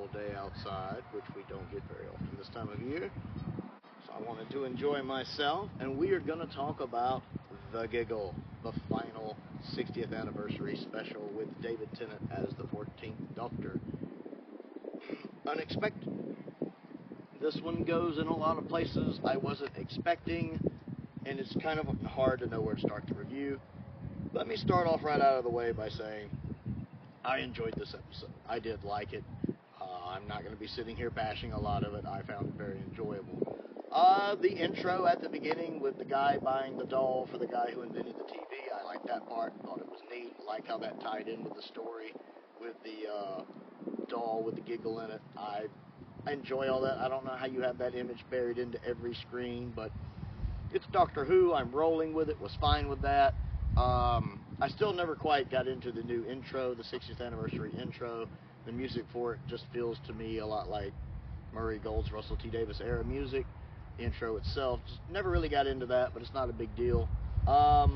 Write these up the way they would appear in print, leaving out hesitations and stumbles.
beautiful day outside, which we don't get very often this time of year. So I wanted to enjoy myself, and we are going to talk about The Giggle, the final 60th anniversary special with David Tennant as the 14th Doctor. Unexpected. This one goes in a lot of places I wasn't expecting, and it's kind of hard to know where to start the review. Let me start off right out of the way by saying I enjoyed this episode. I did like it. I'm not going to be sitting here bashing a lot of it. I found it very enjoyable. The intro at the beginning with the guy buying the doll for the guy who invented the TV, I liked that part. Thought it was neat. Liked how that tied in with the story with the doll with the giggle in it. I enjoy all that. I don't know how you have that image buried into every screen, but it's Doctor Who. I'm rolling with it. Was fine with that. I still never quite got into the new intro, the 60th anniversary intro. The music for it just feels to me a lot like Murray Gold's Russell T. Davies era music. The intro itself, just never really got into that, but it's not a big deal. I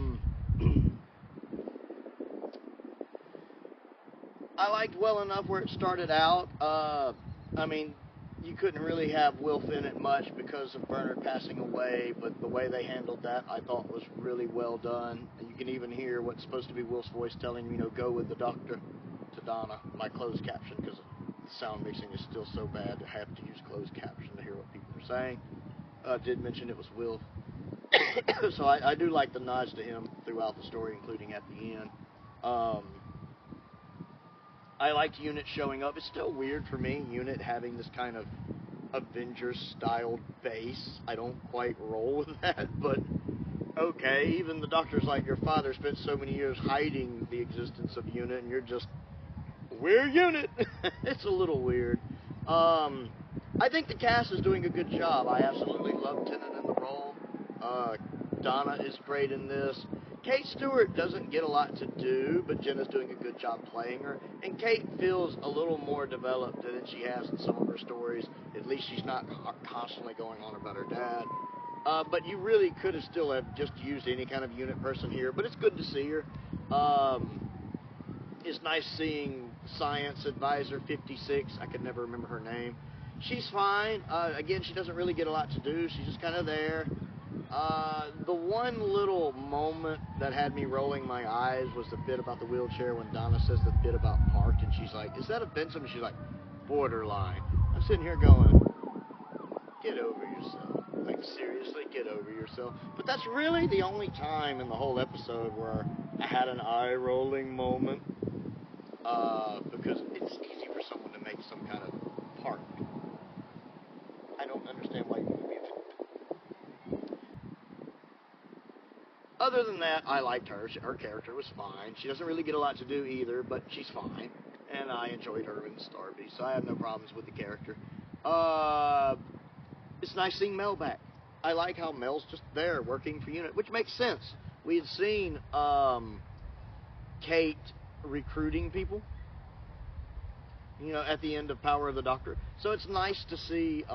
liked well enough where it started out. I mean, you couldn't really have Wilf in it much because of Bernard passing away, but the way they handled that I thought was really well done. You can even hear what's supposed to be Wilf's voice telling him, go with the doctor, to Donna, my closed caption, because the sound mixing is still so bad to have to use closed caption to hear what people are saying. Did mention it was Wilf. So I do like the nods to him throughout the story, including at the end. I liked Unit showing up. It's still weird for me, Unit having this kind of Avengers-styled base. I don't quite roll with that, but okay. Even the Doctor's like, your father spent so many years hiding the existence of Unit, and you're just, we're Unit. It's a little weird. I think the cast is doing a good job. I absolutely love Tennant in the role. Donna is great in this. Kate Stewart doesn't get a lot to do, but Jenna's doing a good job playing her. And Kate feels a little more developed than she has in some of her stories. At least she's not constantly going on about her dad. But you really could have still have just used any kind of Unit person here. But it's good to see her. It's nice seeing Science Advisor 56. I could never remember her name. She's fine. Again, she doesn't really get a lot to do. She's just kind of there. The one little moment that had me rolling my eyes was the bit about the wheelchair when Donna says the bit about parked, and she's like, is that offensive? And she's like, borderline. I'm sitting here going, get over yourself. Like, seriously, get over yourself. But that's really the only time in the whole episode where I had an eye-rolling moment, because it's easy for someone to make some kind of park. I don't understand why you would be offended. Other than that, I liked her. Her character was fine. She doesn't really get a lot to do either, but she's fine. And I enjoyed her in Starby, so I have no problems with the character. It's nice seeing Mel back. I like how Mel's just there working for Unit, which makes sense. We had seen Kate recruiting people, at the end of Power of the Doctor. So it's nice to see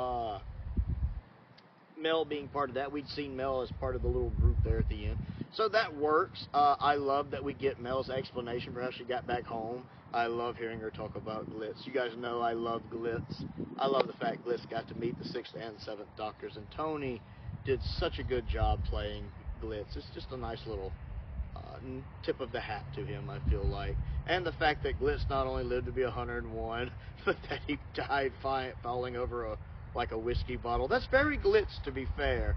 Mel being part of that. We'd seen Mel as part of the little group there at the end. So that works. I love that we get Mel's explanation for how she got back home. I love hearing her talk about Glitz. You guys know I love Glitz. I love the fact Glitz got to meet the 6th and 7th Doctors, and Tony did such a good job playing Glitz. It's just a nice little tip of the hat to him, I feel like. And the fact that Glitz not only lived to be 101, but that he died falling over a whiskey bottle. That's very Glitz, to be fair.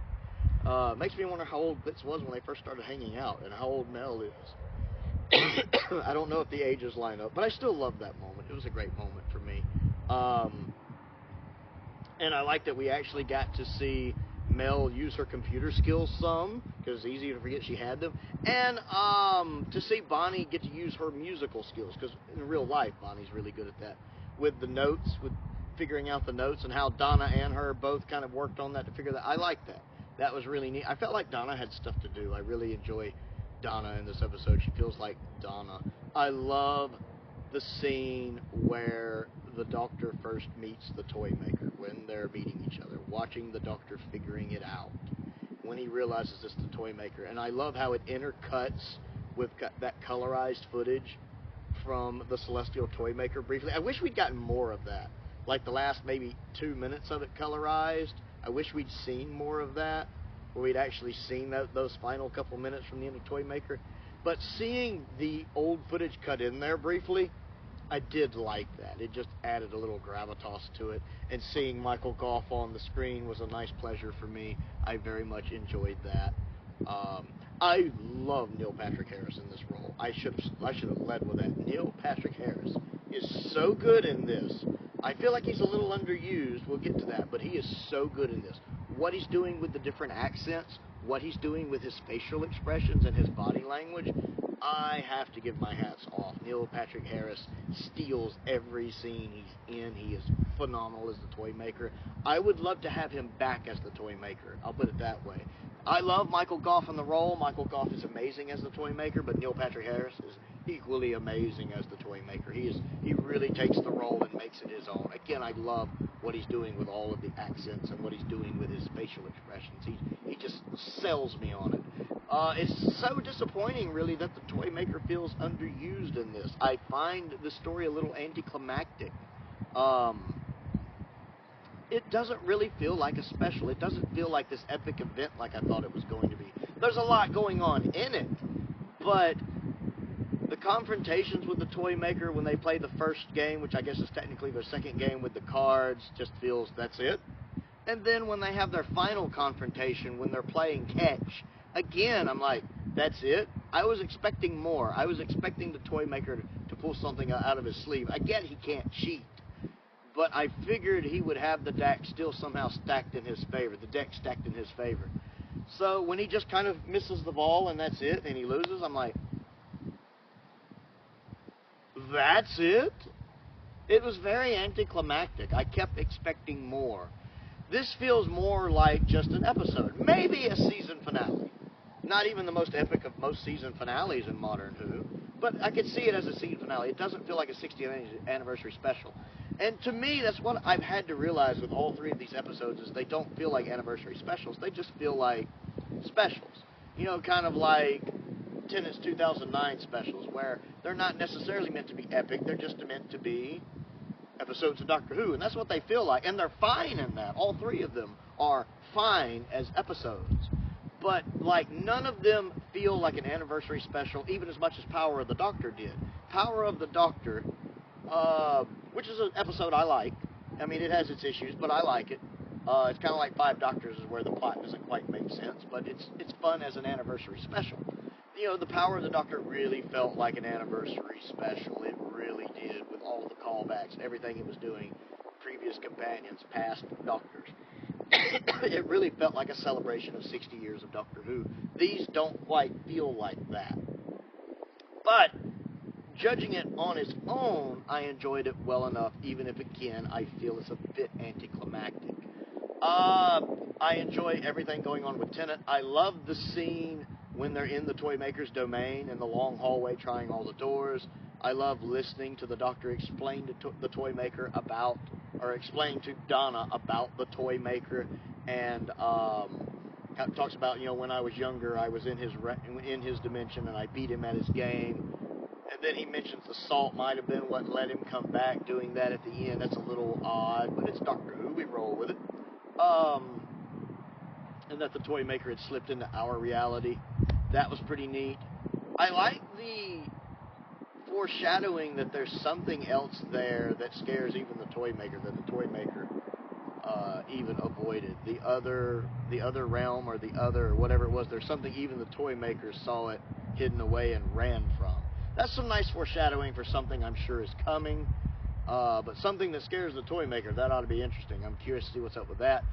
Makes me wonder how old Glitz was when they first started hanging out, and how old Mel is. I don't know if the ages line up, but I still love that moment. It was a great moment for me. And I like that we actually got to see Mel use her computer skills some, because it's easy to forget she had them, and to see Bonnie get to use her musical skills, because in real life Bonnie's really good at that, with the notes, with figuring out the notes, and how Donna and her both kind of worked on that to figure that. I like that. That was really neat. I felt like Donna had stuff to do. I really enjoy Donna in this episode. She feels like Donna. I love the scene where the Doctor first meets the toy maker, when they're meeting each other, watching the Doctor figuring it out, when he realizes it's the toy maker. And I love how it intercuts with that colorized footage from the Celestial Toy Maker briefly. I wish we'd gotten more of that. like the last maybe 2 minutes of it colorized. I wish we'd seen more of that, where we'd actually seen those final couple minutes from the end of Toy Maker. But seeing the old footage cut in there briefly, I did like that. It just added a little gravitas to it. And seeing Michael Gough on the screen was a nice pleasure for me. I very much enjoyed that. I love Neil Patrick Harris in this role. I should have led with that. Neil Patrick Harris is so good in this. I feel like he's a little underused. We'll get to that, but he is so good in this. What he's doing with the different accents, what he's doing with his facial expressions and his body language, I have to give my hats off. Neil Patrick Harris steals every scene he's in. He is phenomenal as the Toy Maker. I would love to have him back as the Toy Maker. I'll put it that way. I love Michael Gough in the role. Michael Gough is amazing as the Toy Maker, but Neil Patrick Harris is equally amazing as the Toy Maker. He really takes the role and makes it his own. Again, I love what he's doing with all of the accents and what he's doing with his facial expressions. He just sells me on it. It's so disappointing, really, that the Toy Maker feels underused in this. I find the story a little anticlimactic. It doesn't really feel like a special. It doesn't feel like this epic event like I thought it was going to be. There's a lot going on in it, but the confrontations with the Toy Maker when they play the first game, which I guess is technically their second game with the cards, just feels that's it. And then when they have their final confrontation, when they're playing catch, again, I'm like, that's it? I was expecting more. I was expecting the Toy Maker to pull something out of his sleeve. I get he can't cheat, but I figured he would have the deck still somehow stacked in his favor, the deck stacked in his favor. So when he just kind of misses the ball and that's it, and he loses, I'm like, that's it? It was very anticlimactic. I kept expecting more. This feels more like just an episode, maybe a season finale. Not even the most epic of most season finales in Modern Who, but I could see it as a season finale. It doesn't feel like a 60th anniversary special. And to me, that's what I've had to realize with all three of these episodes, is they don't feel like anniversary specials. They just feel like specials. You know, kind of like Tennant's 2009 specials, where they're not necessarily meant to be epic. They're just meant to be episodes of Doctor Who, and that's what they feel like. And they're fine in that. All three of them are fine as episodes. But, like, none of them feel like an anniversary special, even as much as Power of the Doctor did. Power of the Doctor, which is an episode I like. I mean, it has its issues, but I like it. It's kind of like Five Doctors, is where the plot doesn't quite make sense, but it's fun as an anniversary special. You know, the Power of the Doctor really felt like an anniversary special. It really did, with all the callbacks and everything it was doing, previous companions, past Doctors. It really felt like a celebration of 60 years of Doctor Who. These don't quite feel like that. But, judging it on its own, I enjoyed it well enough, even if, again, I feel it's a bit anticlimactic. I enjoy everything going on with Tennant. I love the scene when they're in the Toy Maker's domain in the long hallway trying all the doors. I love listening to the Doctor explain to the Toy Maker about, or explain to Donna about the Toy Maker, and talks about, you know, when I was younger, I was in his dimension and I beat him at his game. And then he mentions the salt might have been what let him come back, doing that at the end. That's a little odd, but it's Doctor Who, we roll with it. And that the Toy Maker had slipped into our reality. That was pretty neat. I like the foreshadowing that there's something else there that scares even the Toy Maker, that the Toy Maker even avoided. The other realm, or the other, whatever it was, there's something even the Toy Maker saw it hidden away and ran from. That's some nice foreshadowing for something I'm sure is coming. But something that scares the Toy Maker, that ought to be interesting. I'm curious to see what's up with that.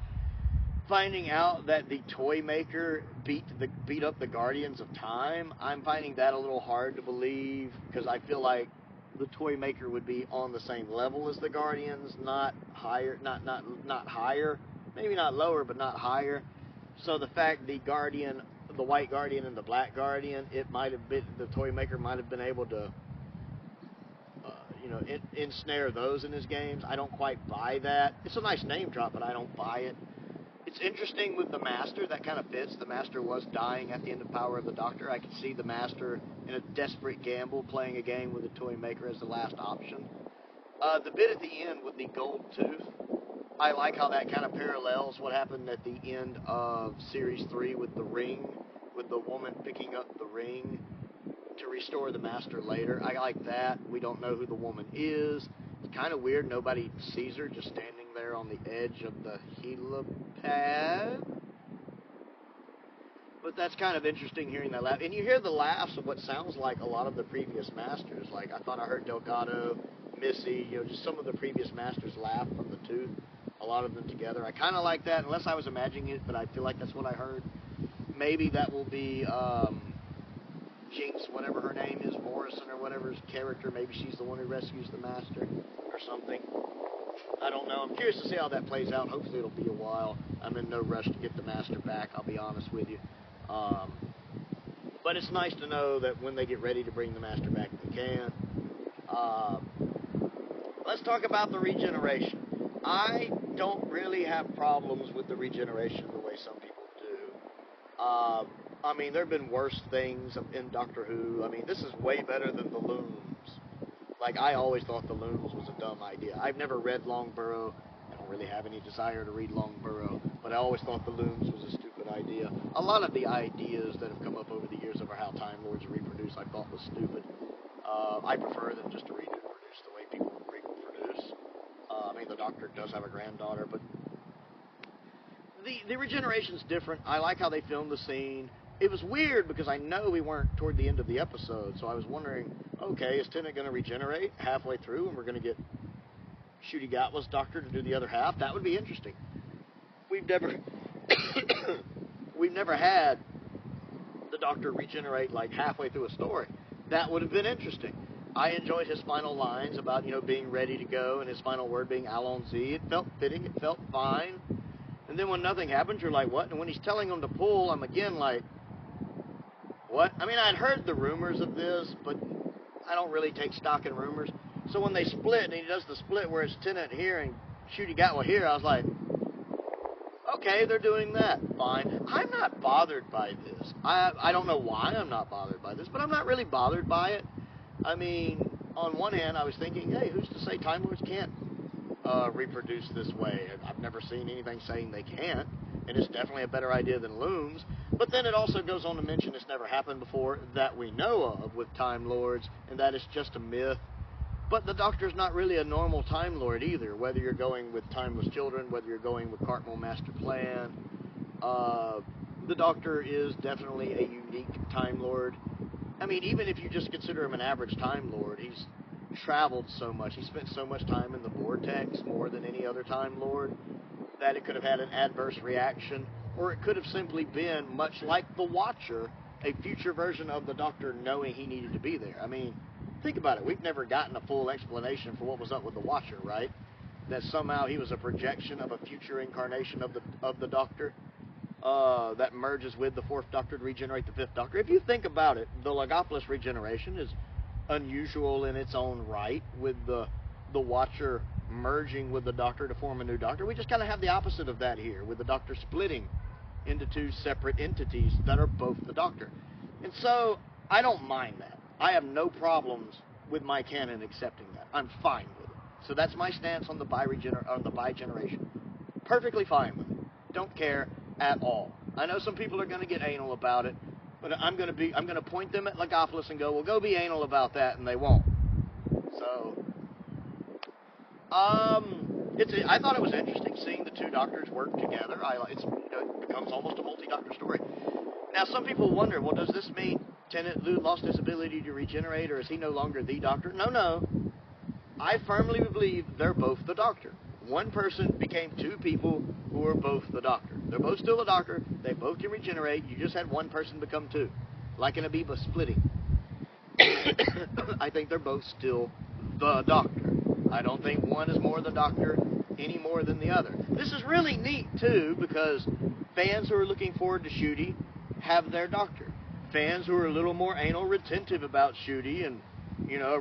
Finding out that the Toy Maker beat up the Guardians of Time, I'm finding that a little hard to believe, because I feel like the Toy Maker would be on the same level as the Guardians, not higher, not higher, maybe not lower, but not higher. So the fact the White Guardian and the Black Guardian, it might have been, the Toy Maker might have been able to ensnare those in his games. I don't quite buy that. It's a nice name drop, but I don't buy it. It's interesting with the Master, that kind of fits. The Master was dying at the end of Power of the Doctor. I could see the Master in a desperate gamble playing a game with the Toy Maker as the last option. The bit at the end with the gold tooth, I like how that kind of parallels what happened at the end of Series 3 with the ring, with the woman picking up the ring to restore the master later. I like that. We don't know who the woman is. It's kind of weird. Nobody sees her, just standing there on the edge of the helipad. But that's kind of interesting hearing that laugh. And you hear the laughs of what sounds like a lot of the previous masters. Like, I thought I heard Delgado, Missy, just some of the previous masters laugh from the tooth. A lot of them together. I kind of like that, unless I was imagining it, but I feel like that's what I heard. Maybe that will be Jinx, whatever her name is, Morrison or whatever's character. Maybe she's the one who rescues the master or something. I don't know. I'm curious to see how that plays out. Hopefully it'll be a while. I'm in no rush to get the master back, I'll be honest with you. But it's nice to know that when they get ready to bring the master back, they can. Let's talk about the regeneration. I don't really have problems with the regeneration the way some people do. I mean, there have been worse things in Doctor Who. I mean, this is way better than the looms. Like, I always thought the looms was a dumb idea. I've never read Longburrow. I don't really have any desire to read Longburrow, but I always thought the looms was a stupid idea. A lot of the ideas that have come up over the years over how Time Lords reproduce, I thought was stupid. I prefer them just to reproduce the way people reproduce. I mean, the Doctor does have a granddaughter, but the regeneration's different. I like how they filmed the scene. It was weird because I know we weren't toward the end of the episode, so I was wondering, okay, is Tennant going to regenerate halfway through and we're going to get Ncuti Gatwa's Doctor to do the other half? That would be interesting. We've never we've never had the Doctor regenerate like halfway through a story. That would have been interesting. I enjoyed his final lines about, being ready to go, and his final word being Allons-y. It felt fitting. It felt fine. And then when nothing happens, you're like, what? And when he's telling them to pull, I'm again like, what? I mean, I'd heard the rumors of this, but I don't really take stock in rumors. So when they split, and he does the split where it's Tennant here and Ncuti Gatwa here, I was like, okay, they're doing that. Fine. I'm not bothered by this. I don't know why I'm not bothered by this, but I'm not really bothered by it. I mean, on one hand, I was thinking, hey, who's to say Time Lords can't reproduce this way? I've never seen anything saying they can't, and it's definitely a better idea than looms. But then it also goes on to mention it's never happened before that we know of with Time Lords, and that it's just a myth. But the Doctor's not really a normal Time Lord either, whether you're going with Timeless Children, whether you're going with Cartmel Master Plan. The Doctor is definitely a unique Time Lord. I mean, even if you just consider him an average Time Lord, he's traveled so much. He spent so much time in the vortex, more than any other Time Lord, that it could have had an adverse reaction, or it could have simply been, much like the Watcher, a future version of the Doctor knowing he needed to be there. I mean, think about it. We've never gotten a full explanation for what was up with the Watcher, right? That somehow he was a projection of a future incarnation of the Doctor. That merges with the fourth Doctor to regenerate the fifth Doctor. If you think about it, the Logopolis regeneration is unusual in its own right, with the Watcher merging with the Doctor to form a new Doctor. We just kind of have the opposite of that here, with the Doctor splitting into two separate entities that are both the Doctor. And so, I don't mind that. I have no problems with my canon accepting that. I'm fine with it. So that's my stance on the bi-generation. Perfectly fine with it. Don't care at all. I know some people are going to get anal about it, but I'm going to point them at Logopolis and go, well, go be anal about that, and they won't. So, I thought it was interesting seeing the two Doctors work together. It becomes almost a multi-Doctor story. Now, some people wonder, well, does this mean Tennant lost his ability to regenerate, or is he no longer the Doctor? No. I firmly believe they're both the Doctor. One person became two people who are both the Doctor. They're both still the Doctor. They both can regenerate. You just had one person become two. Like an amoeba splitting. I think they're both still the Doctor. I don't think one is more the Doctor any more than the other. This is really neat, too, because fans who are looking forward to Ncuti have their Doctor. Fans who are a little more anal retentive about Ncuti and,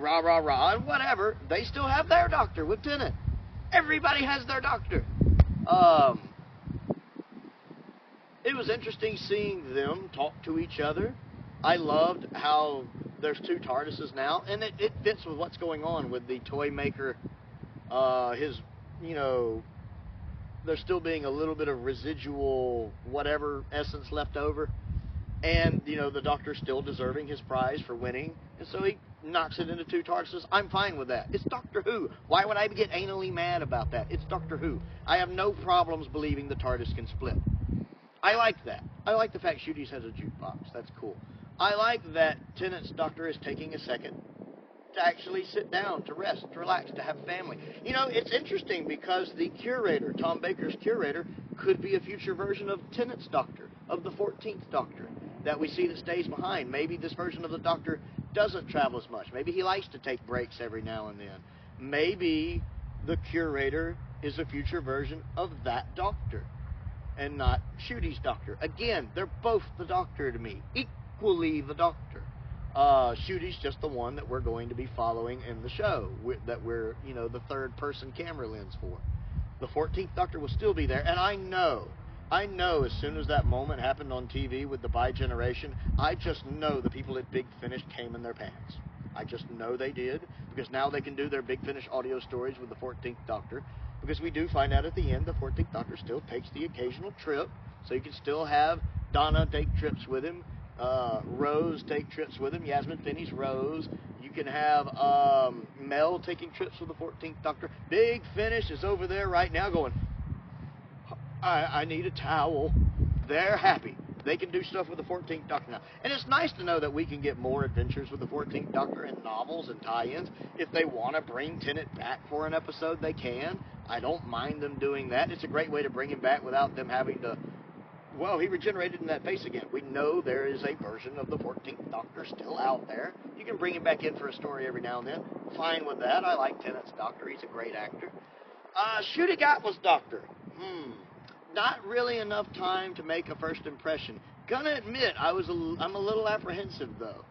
rah, and whatever, they still have their Doctor with Tennant. Everybody has their Doctor. It was interesting seeing them talk to each other. I loved how there's two TARDISes now, and it fits with what's going on with the toy maker His, you know, there still being a little bit of residual whatever essence left over. And, you know, the Doctor's still deserving his prize for winning. And so he knocks it into 2 TARDISes. I'm fine with that. It's Doctor Who. Why would I get anally mad about that? It's Doctor Who. I have no problems believing the TARDIS can split. I like that. I like the fact Shooties has a jukebox. That's cool. I like that Tennant's Doctor is taking a second to actually sit down, to rest, to relax, to have family. You know, it's interesting because the curator, Tom Baker's curator, could be a future version of Tennant's Doctor, of the 14th Doctor, that we see that stays behind. Maybe this version of the Doctor doesn't travel as much. Maybe he likes to take breaks every now and then. Maybe the curator is a future version of that Doctor and not Shooty's Doctor. Again, they're both the Doctor to me, equally the Doctor. Shooty's just the one that we're going to be following in the show, that we're, you know, the third person camera lens for. The 14th Doctor will still be there, and I know as soon as that moment happened on TV with the bi-generation, I just know the people at Big Finish came in their pants. I just know they did, because now they can do their Big Finish audio stories with the 14th Doctor, because we do find out at the end the 14th Doctor still takes the occasional trip, so you can still have Donna take trips with him, Rose take trips with him, Yasmin Finney's Rose. You can have Mel taking trips with the 14th Doctor. Big Finish is over there right now going, I need a towel. They're happy. They can do stuff with the 14th Doctor now. And it's nice to know that we can get more adventures with the 14th Doctor in novels and tie-ins. If they want to bring Tennant back for an episode, they can. I don't mind them doing that. It's a great way to bring him back without them having to, well, he regenerated in that face again. We know there is a version of the 14th Doctor still out there. You can bring him back in for a story every now and then. Fine with that. I like Tennant's Doctor. He's a great actor. Shooty Gatwa's Doctor. Not really enough time to make a first impression. Gonna admit, I'm a little apprehensive, though.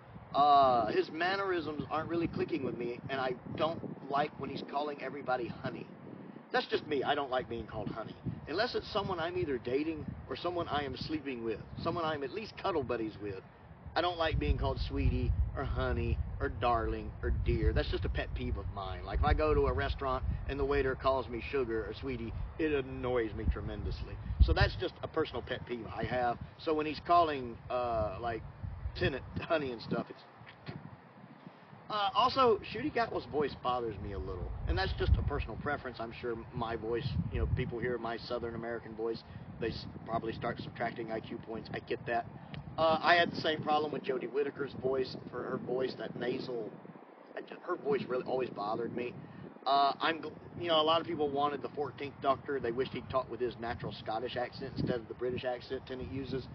His mannerisms aren't really clicking with me, and I don't like when he's calling everybody honey. That's just me. I don't like being called honey. Unless it's someone I'm either dating or someone I am sleeping with, someone I'm at least cuddle buddies with. I don't like being called sweetie or honey or darling or dear. That's just a pet peeve of mine. Like if I go to a restaurant and the waiter calls me sugar or sweetie, it annoys me tremendously. So that's just a personal pet peeve I have. So when he's calling like Tennant honey and stuff, it's also, Shooty Gatwa's voice bothers me a little, and that's just a personal preference. I'm sure my voice, you know, people hear my Southern American voice, they probably start subtracting IQ points. I get that. I had the same problem with Jodie Whittaker's voice, for her voice, that nasal, her voice really always bothered me. You know, a lot of people wanted the 14th Doctor. They wished he'd talk with his natural Scottish accent instead of the British accent Tennant uses.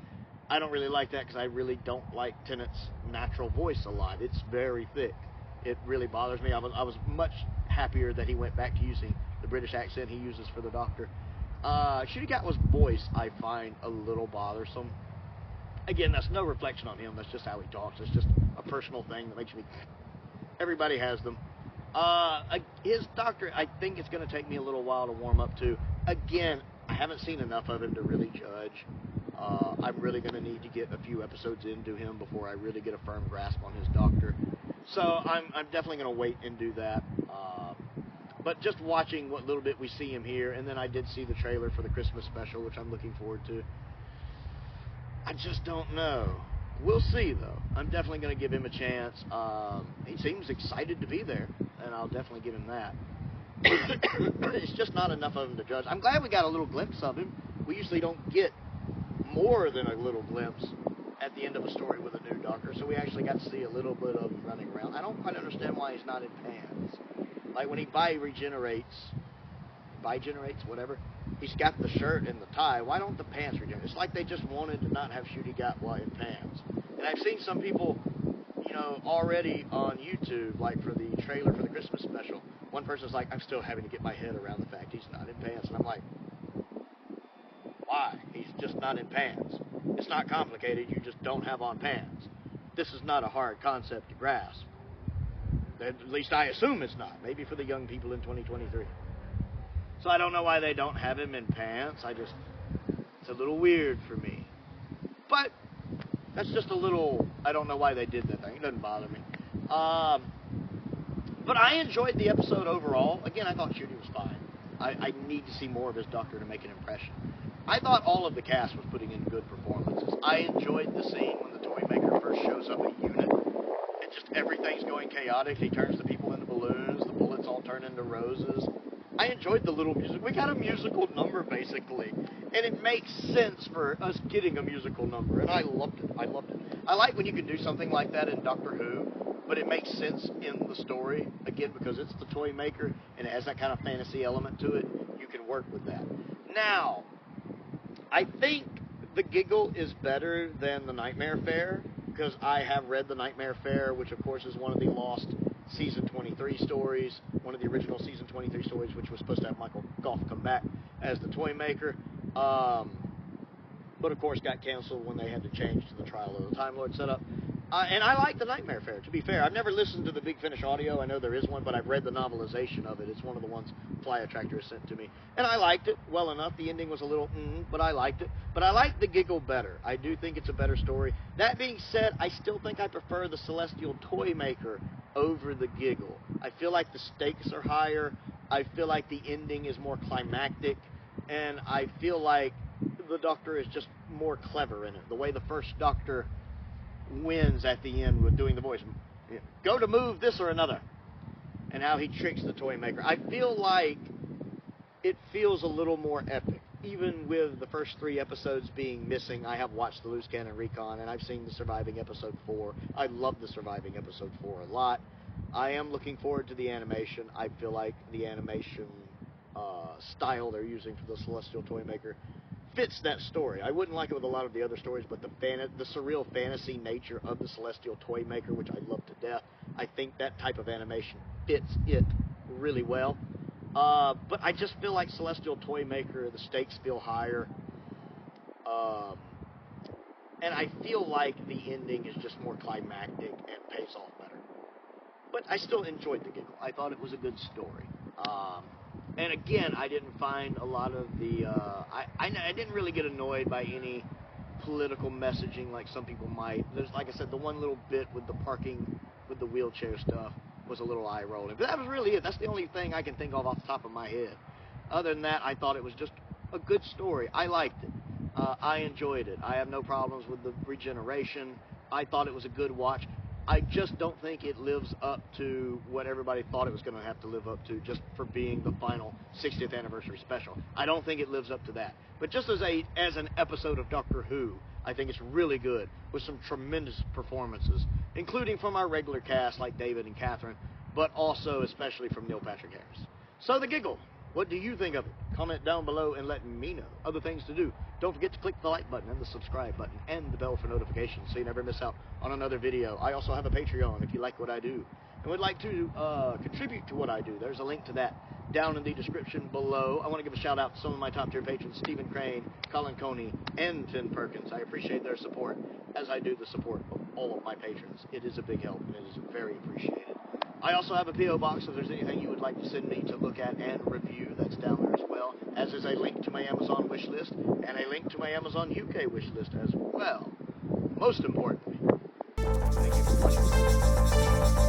I don't really like that because I really don't like Tennant's natural voice a lot. It's very thick. It really bothers me. I was much happier that he went back to using the British accent he uses for the Doctor. Shooty Gatwa's voice I find a little bothersome. Again, that's no reflection on him. That's just how he talks. It's just a personal thing that makes me... Everybody has them. His Doctor, I think it's going to take me a little while to warm up to. Again, I haven't seen enough of him to really judge. I'm really going to need to get a few episodes into him before I really get a firm grasp on his Doctor. So I'm definitely going to wait and do that. But just watching what little bit we see him here, and then I did see the trailer for the Christmas special, which I'm looking forward to. I just don't know. We'll see, though. I'm definitely going to give him a chance. He seems excited to be there, and I'll definitely give him that. It's just not enough of him to judge. I'm glad we got a little glimpse of him. We usually don't get more than a little glimpse at the end of a story with a new Doctor, so we actually got to see a little bit of him running around. I don't quite understand why he's not in pants. Like when he bi-generates, whatever, he's got the shirt and the tie. Why don't the pants regenerate? It's like they just wanted to not have Shooty Gatwa in pants. And I've seen some people, you know, already on YouTube, like for the trailer for the Christmas special, one person's like, I'm still having to get my head around the fact he's not in pants. And I'm like, why? He's just not in pants. It's not complicated. You just don't have on pants. This is not a hard concept to grasp. At least I assume it's not. Maybe for the young people in 2023. So I don't know why they don't have him in pants. It's a little weird for me. But that's just a little, I don't know why they did that thing. It doesn't bother me. But I enjoyed the episode overall. Again, I thought Judy was fine. I need to see more of his doctor to make an impression. I thought all of the cast was putting in good performances. I enjoyed the scene when the toy maker first shows up at Unit. And just everything's going chaotic. He turns the people into balloons. The bullets all turn into roses. I enjoyed the little music. We got a musical number, basically. And it makes sense for us getting a musical number. And I loved it. I loved it. I like when you can do something like that in Doctor Who, but it makes sense in the story. Again, because it's the toy maker, and it has that kind of fantasy element to it. You can work with that. Now, I think the Giggle is better than the Nightmare Fair, because I have read the Nightmare Fair, which, of course, is one of the lost Season 23 stories, one of the original Season 23 stories, which was supposed to have Michael Gough come back as the toy maker, but of course got canceled when they had to change to the Trial of the Time Lord setup. And I like the Nightmare Fair, to be fair. I've never listened to the Big Finish audio. I know there is one, but I've read the novelization of it. It's one of the ones Flyattractor has sent to me. And I liked it well enough. The ending was a little but I liked it. But I like the Giggle better. I do think it's a better story. That being said, I still think I prefer the Celestial Toy Maker over the Giggle. I feel like the stakes are higher. I feel like the ending is more climactic. And I feel like the Doctor is just more clever in it. The way the first Doctor wins at the end with doing the voice, go to move this or another, and how he tricks the toy maker. I feel like it feels a little more epic, even with the first 3 episodes being missing. I have watched the Loose Cannon Recon, and I've seen the surviving episode 4. I love the surviving episode 4 a lot. I am looking forward to the animation. I feel like the animation style they're using for the Celestial Toy Maker fits that story. I wouldn't like it with a lot of the other stories, but the surreal fantasy nature of the Celestial Toy Maker, which I love to death, I think that type of animation fits it really well. But I just feel like Celestial Toy Maker, the stakes feel higher. And I feel like the ending is just more climactic and pays off better. But I still enjoyed the Giggle. I thought it was a good story. And again, I didn't find a lot of the, I didn't really get annoyed by any political messaging like some people might. There's, like I said, the one little bit with the parking, with the wheelchair stuff was a little eye-rolling. But that was really it. That's the only thing I can think of off the top of my head. Other than that, I thought it was just a good story. I liked it. I enjoyed it. I have no problems with the regeneration. I thought it was a good watch. I just don't think it lives up to what everybody thought it was going to have to live up to just for being the final 60th anniversary special. I don't think it lives up to that. But just as an episode of Doctor Who, I think it's really good with some tremendous performances, including from our regular cast like David and Catherine, but also especially from Neil Patrick Harris. So the Giggle, what do you think of it? Comment down below and let me know. Other things to do. Don't forget to click the like button and the subscribe button and the bell for notifications so you never miss out on another video. I also have a Patreon if you like what I do and would like to contribute to what I do. There's a link to that down in the description below. I want to give a shout out to some of my top tier patrons, Stephen Crane, Colin Coney, and Tim Perkins. I appreciate their support as I do the support of all of my patrons. It is a big help and it is very appreciated. I also have a P.O. box if there's anything you would like to send me to look at and review. That's down there as well, as is a link to my Amazon wish list and a link to my Amazon UK wish list as well. Most importantly, thank you for watching.